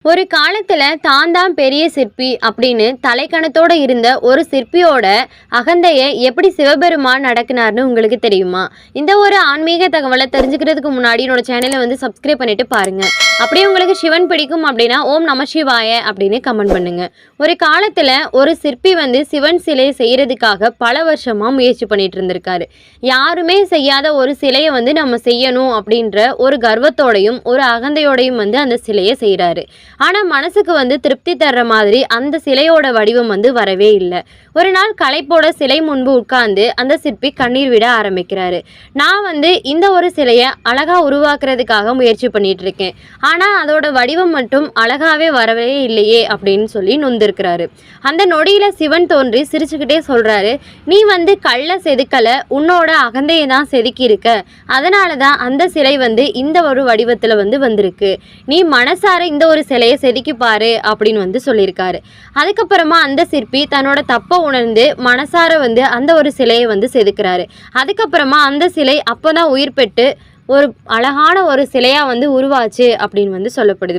ஒரு காலத்துல தான் தான் பெரிய சிற்பி அப்படின்னு தலைக்கணத்தோட இருந்த ஒரு சிற்பியோட அகந்தைய எப்படி சிவபெருமான் நடக்கினார்னு உங்களுக்கு தெரியுமா? இந்த ஒரு ஆன்மீக தகவலை தெரிஞ்சுக்கிறதுக்கு முன்னாடி என்னோட சேனலை சப்ஸ்கிரைப் பண்ணிட்டு பாருங்க. அப்படியே உங்களுக்கு சிவன் பிடிக்கும் அப்படின்னா ஓம் நம சிவாய அப்படின்னு கமெண்ட் பண்ணுங்க. ஒரு காலத்துல ஒரு சிற்பி சிவன் சிலையை செய்யறதுக்காக பல வருஷமா முயற்சி பண்ணிட்டு இருந்திருக்காரு. யாருமே செய்யாத ஒரு சிலையை நம்ம செய்யணும் அப்படின்ற ஒரு கர்வத்தோடையும் ஒரு அகந்தையோடையும் அந்த சிலையை செய்யறாரு. ஆனால் மனசுக்கு திருப்தி தர்ற மாதிரி அந்த சிலையோட வடிவம் வரவே இல்லை. ஒரு நாள் களைப்போட சிலை முன்பு உட்கார்ந்து அந்த சிற்பி கண்ணீர் விட ஆரம்பிக்கிறாரு. நான் இந்த ஒரு சிலையை அழகா உருவாக்குறதுக்காக முயற்சி பண்ணிட்டு இருக்கேன், ஆனால் அதோட வடிவம் மட்டும் அழகாவே வரவே இல்லையே அப்படின்னு சொல்லி நொந்திருக்கிறாரு. அந்த நொடியில சிவன் தோன்றி சிரிச்சுக்கிட்டே சொல்றாரு, நீ கல்ல செதுக்கல, உன்னோட அகந்தையை தான் செதுக்கி இருக்க, அதனால தான் அந்த சிலை இந்த ஒரு வடிவத்துல வந்திருக்கு. நீ மனசார இந்த ஒரு சிலையை செதுக்கி பாரு அப்படின்னு சொல்லியிருக்காரு. அதுக்கப்புறமா அந்த சிற்பி தன்னோட தப்பை உணர்ந்து மனசார அந்த ஒரு சிலையை செதுக்கிறாரு. அதுக்கப்புறமா அந்த சிலை அப்போதான் உயிர் பெற்று ஒரு அழகான ஒரு சிலையா உருவாச்சு அப்படின்னு சொல்லப்படுது.